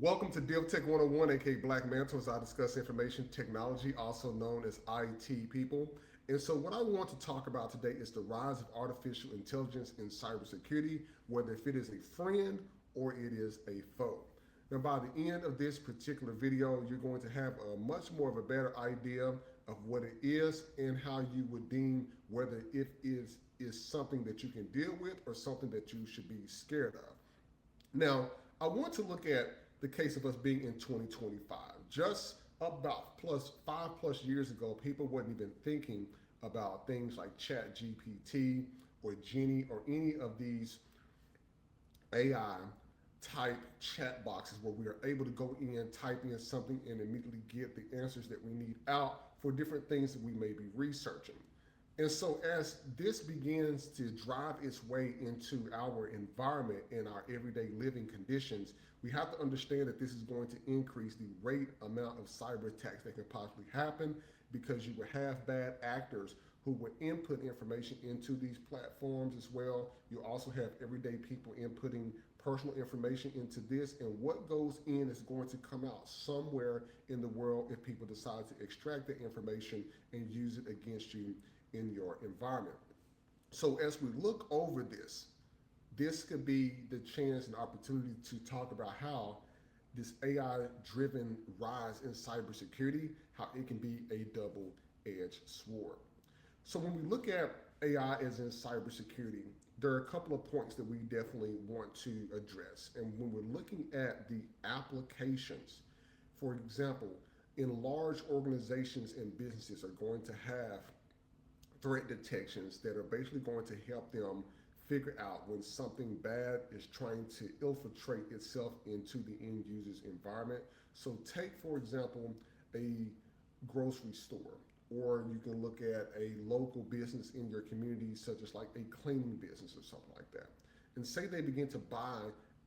Welcome to DevTech 101, aka Black Mantle, as I discuss information technology, also known as IT people. And so, what I want to talk about today is the rise of artificial intelligence in cybersecurity, whether if it is a friend or it is a foe. Now, by the end of this particular video, you're going to have a much more of a better idea of what it is and how you would deem whether it is something that you can deal with or something that you should be scared of. Now, I want to look at the case of us being in 2025. Just about plus 5 plus years ago, people wasn't even thinking about things like Chat GPT or Genie or any of these AI type chat boxes where we are able to go in, type in something, and immediately get the answers that we need out for different things that we may be researching. And so, as this begins to drive its way into our environment and our everyday living conditions, we have to understand that this is going to increase the rate amount of cyber attacks that can possibly happen because you will have bad actors who will input information into these platforms as well. You also have everyday people inputting personal information into this, and what goes in is going to come out somewhere in the world if people decide to extract the information and use it against you in your environment. So as we look over this could be the chance and opportunity to talk about how this AI driven rise in cybersecurity, how it can be a double-edged sword. So when we look at AI as in cybersecurity, there are a couple of points that we definitely want to address. And when we're looking at the applications, for example, in large organizations and businesses are going to have threat detections that are basically going to help them figure out when something bad is trying to infiltrate itself into the end user's environment. So take, for example, a grocery store, or you can look at a local business in your community, such as like a cleaning business or something like that. And say they begin to buy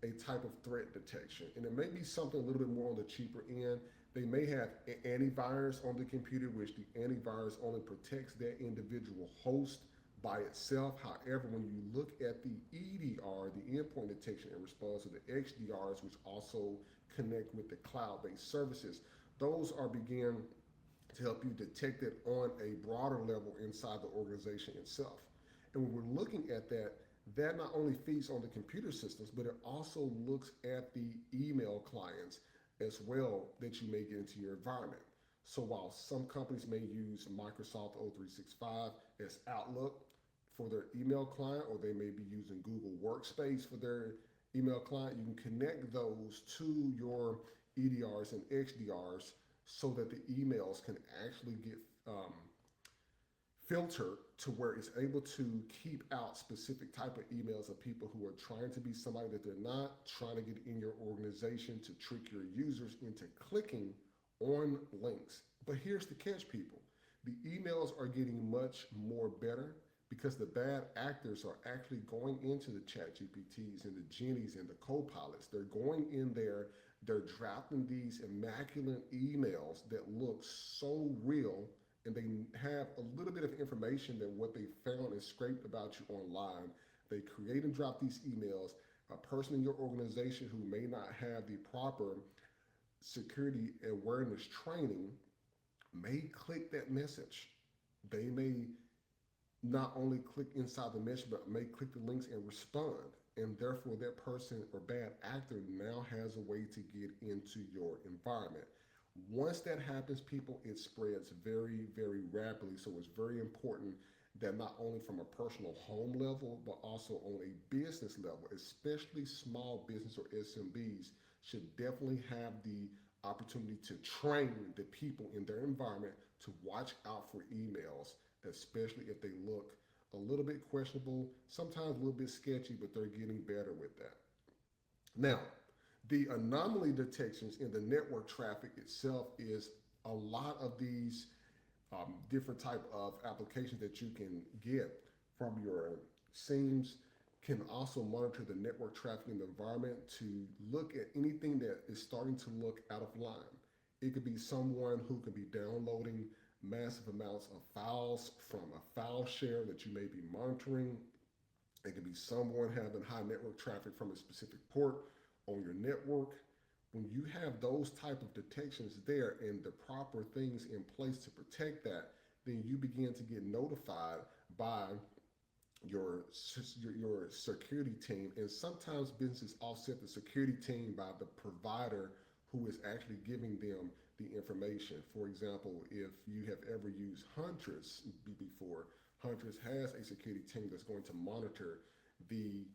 a type of threat detection, and it may be something a little bit more on the cheaper end. They may have an antivirus on the computer, which the antivirus only protects that individual host by itself. However, when you look at the EDR, the endpoint detection and response, or the XDRs, which also connect with the cloud-based services, those are begin to help you detect it on a broader level inside the organization itself. And when we're looking at that, that not only feeds on the computer systems, but it also looks at the email clients as well that you may get into your environment. So while some companies may use Microsoft 365 as Outlook for their email client, or they may be using Google Workspace for their email client, you can connect those to your EDRs and XDRs so that the emails can actually get filtered to where it's able to keep out specific type of emails of people who are trying to be somebody that they're not, trying to get in your organization to trick your users into clicking on links. But here's the catch, people. The emails are getting much more better because the bad actors are actually going into the chat GPTs and the genies and the co-pilots. They're going in there, they're drafting these immaculate emails that look so real, and they have a little bit of information that what they found and scraped about you online. They create and drop these emails. A person in your organization who may not have the proper security awareness training may click that message. They may not only click inside the message, but may click the links and respond. And therefore, that person or bad actor now has a way to get into your environment. Once that happens, people, it spreads very, very rapidly. So it's very important that not only from a personal home level, but also on a business level, especially small business or SMBs, should definitely have the opportunity to train the people in their environment to watch out for emails, especially if they look a little bit questionable, sometimes a little bit sketchy, but they're getting better with that. Now, the anomaly detections in the network traffic itself is a lot of these different type of applications that you can get from your SIEMs can also monitor the network traffic in the environment to look at anything that is starting to look out of line. It could be someone who could be downloading massive amounts of files from a file share that you may be monitoring. It could be someone having high network traffic from a specific port on your network. When you have those type of detections there and the proper things in place to protect that, then you begin to get notified by your your security team, and sometimes businesses offset the security team by the provider who is actually giving them the information. For example, if you have ever used Huntress before, Huntress has a security team that's going to monitor the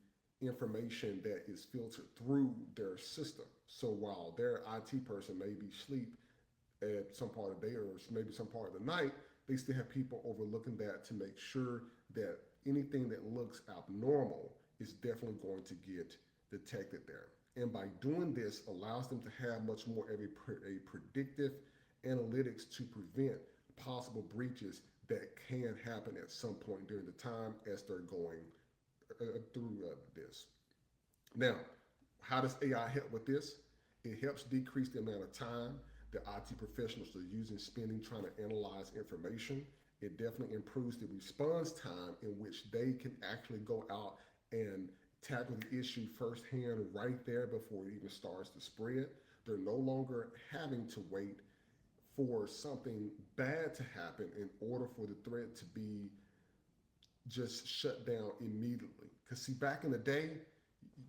information that is filtered through their system. So while their IT person may be asleep at some part of the day or maybe some part of the night, they still have people overlooking that to make sure that anything that looks abnormal is definitely going to get detected there. And by doing this allows them to have much more of a predictive analytics to prevent possible breaches that can happen at some point during the time as they're going through this. Now, how does AI help with this? It helps decrease the amount of time that IT professionals are using spending trying to analyze information. It definitely improves the response time in which they can actually go out and tackle the issue firsthand right there before it even starts to spread. They're no longer having to wait for something bad to happen in order for the threat to be just shut down immediately. Because see, back in the day,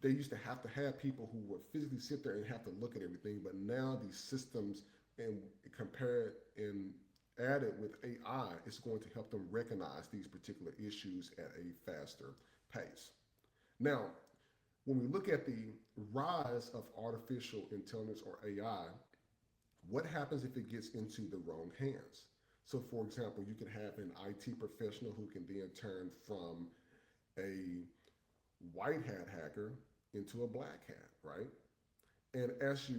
they used to have people who would physically sit there and have to look at everything. But now these systems, and compared and added with AI, it's going to help them recognize these particular issues at a faster pace. Now, when we look at the rise of artificial intelligence or AI, what happens if it gets into the wrong hands? So, for example, you can have an IT professional who can then turn from a white hat hacker into a black hat, right? And as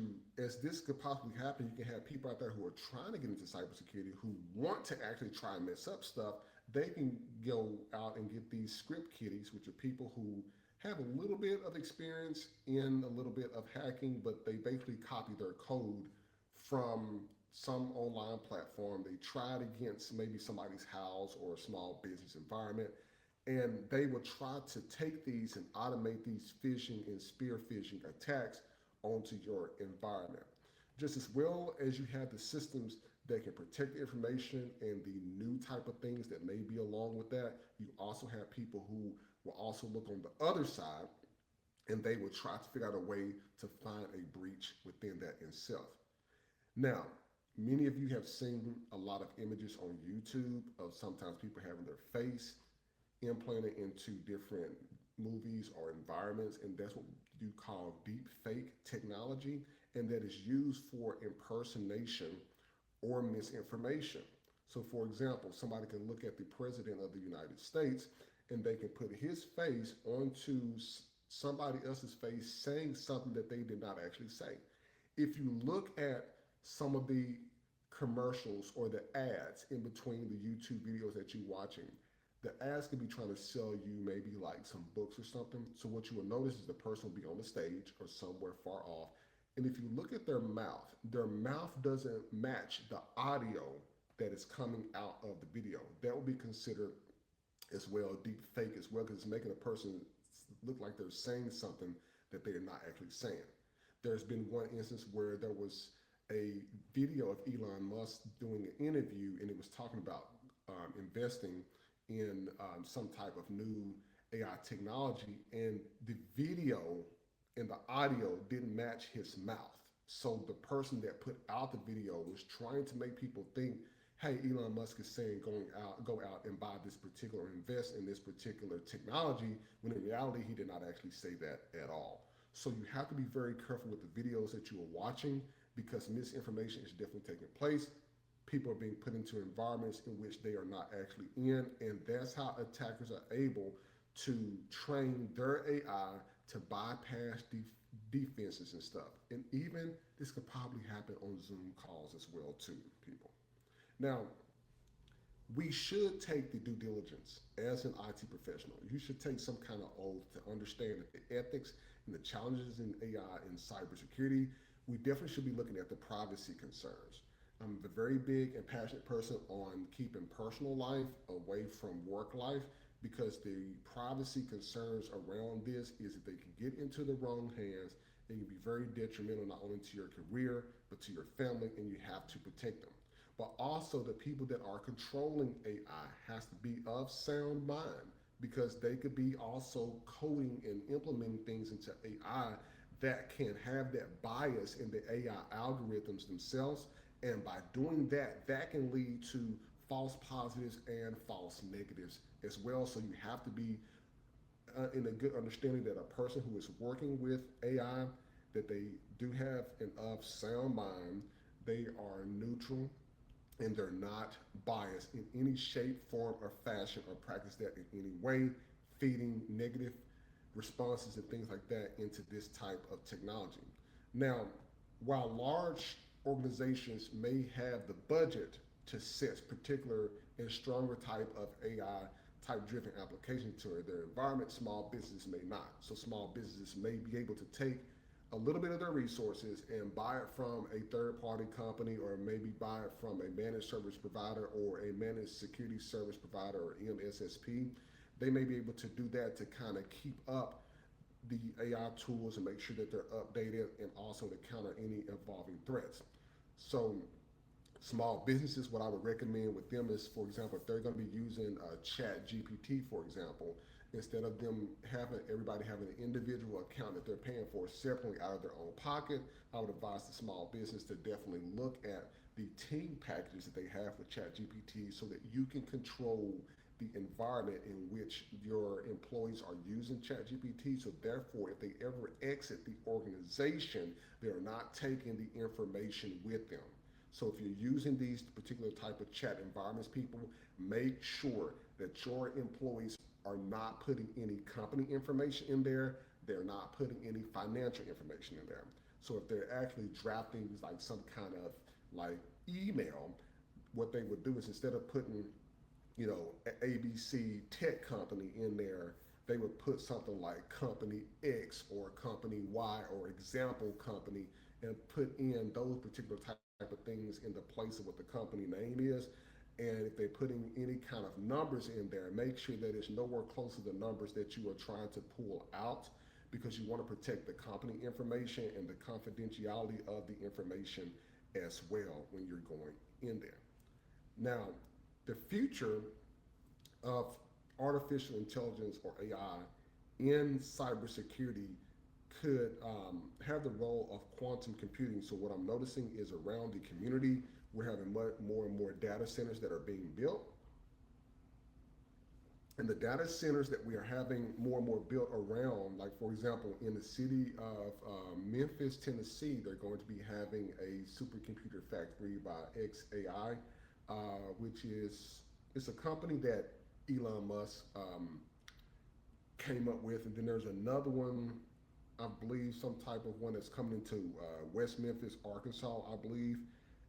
this could possibly happen, you can have people out there who are trying to get into cybersecurity who want to actually try and mess up stuff. They can go out and get these script kiddies, which are people who have a little bit of experience in a little bit of hacking, but they basically copy their code from some online platform. They try it against maybe somebody's house or a small business environment, and they will try to take these and automate these phishing and spear phishing attacks onto your environment. Just as well as you have the systems that can protect the information and the new type of things that may be along with that, you also have people who will also look on the other side, and they will try to figure out a way to find a breach within that itself. Now, many of you have seen a lot of images on YouTube of sometimes people having their face implanted into different movies or environments, and that's what you call deep fake technology, and that is used for impersonation or misinformation. So, for example, somebody can look at the president of the United States and they can put his face onto somebody else's face saying something that they did not actually say. If you look at some of the commercials or the ads in between the YouTube videos that you're watching, the ads could be trying to sell you maybe like some books or something. So what you will notice is the person will be on the stage or somewhere far off. And if you look at their mouth doesn't match the audio that is coming out of the video. That will be considered as well deep fake as well, because it's making a person look like they're saying something that they are not actually saying. There's been one instance where there was a video of Elon Musk doing an interview, and it was talking about investing in some type of new AI technology, and the video and the audio didn't match his mouth. So the person that put out the video was trying to make people think, hey, Elon Musk is saying go out and buy this particular, invest in this particular technology, when in reality he did not actually say that at all. So you have to be very careful with the videos that you are watching, because misinformation is definitely taking place. People are being put into environments in which they are not actually in, and that's how attackers are able to train their AI to bypass defenses and stuff. And even this could probably happen on Zoom calls as well too, people. Now, we should take the due diligence as an IT professional. You should take some kind of oath to understand the ethics and the challenges in AI and cybersecurity. We definitely should be looking at the privacy concerns. I'm a very big and passionate person on keeping personal life away from work life, because the privacy concerns around this is that they can get into the wrong hands It can be very detrimental not only to your career, but to your family, and you have to protect them. But also the people that are controlling AI has to be of sound mind, because they could be also coding and implementing things into AI that can have that bias in the AI algorithms themselves. And by doing that, that can lead to false positives and false negatives as well. So you have to be in a good understanding that a person who is working with AI, that they do have an of sound mind, they are neutral, and they're not biased in any shape, form, or fashion, or practice that in any way, feeding negative responses and things like that into this type of technology. Now, while large organizations may have the budget to set particular and stronger type of AI type driven application to their environment, small businesses may not. So small businesses may be able to take a little bit of their resources and buy it from a third party company, or maybe buy it from a managed service provider or a managed security service provider, or MSSP. They may be able to do that to kind of keep up the AI tools and make sure that they're updated, and also to counter any evolving threats. So small businesses, what I would recommend with them is, for example, if they're going to be using Chat GPT, for example, instead of them having everybody having an individual account that they're paying for separately out of their own pocket, I would advise the small business to definitely look at the team packages that they have with Chat GPT, so that you can control the environment in which your employees are using Chat GPT. So therefore, if they ever exit the organization, they're not taking the information with them. So if you're using these particular type of chat environments, people, make sure that your employees are not putting any company information in there. They're not putting any financial information in there. So if they're actually drafting like some kind of like email, what they would do is, instead of putting, you know, ABC tech company in there, they would put something like company X or company Y or example company, and put in those particular type of things in the place of what the company name is. And if they're putting any kind of numbers in there, make sure that it's nowhere close to the numbers that you are trying to pull out, because you want to protect the company information and the confidentiality of the information as well when you're going in there. Now, the future of artificial intelligence, or AI, in cybersecurity could have the role of quantum computing. So what I'm noticing is, around the community, we're having more and more data centers that are being built. And the data centers that we are having more and more built around, like for example, in the city of Memphis, Tennessee, they're going to be having a supercomputer factory by XAI, which is, it's a company that Elon Musk came up with. And then there's another one, I believe, some type of one that's coming into West Memphis, Arkansas, I believe.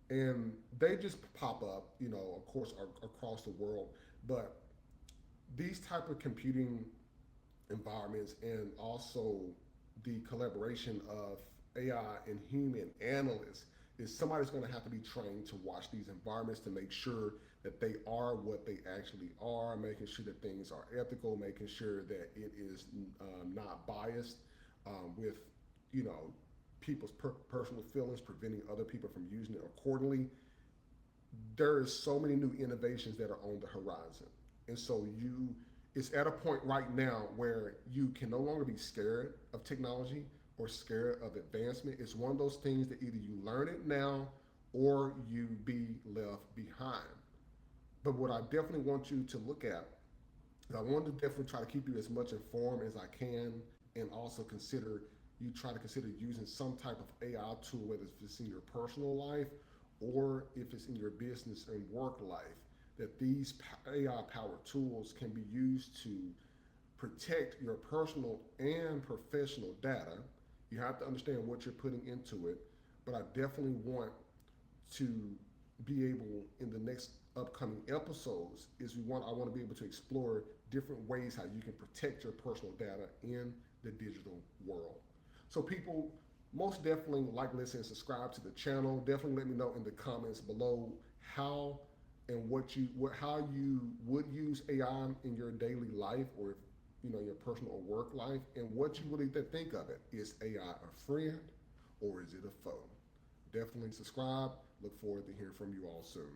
And they just pop up, you know, of course, across the world. But these type of computing environments, and also the collaboration of AI and human analysts, is somebody's going to have to be trained to watch these environments to make sure that they are what they actually are, making sure that things are ethical, making sure that it is not biased with, you know, people's personal feelings, preventing other people from using it accordingly. There is so many new innovations that are on the horizon. And so it's at a point right now where you can no longer be scared of technology or scared of advancement. It's one of those things that either you learn it now or you be left behind. But what I definitely want you to look at, I want to definitely try to keep you as much informed as I can, and also try to consider using some type of AI tool, whether it's in your personal life or if it's in your business and work life, that these AI powered tools can be used to protect your personal and professional data. You have to understand what you're putting into it, but I definitely want to be able, in the next upcoming episodes, I want to be able to explore different ways how you can protect your personal data in the digital world. So people, most definitely like, listen, and subscribe to the channel. Definitely let me know in the comments below how you would use AI in your daily life, or your personal or work life, and what you really think of it. Is AI a friend or is it a foe? Definitely subscribe. Look forward to hearing from you all soon.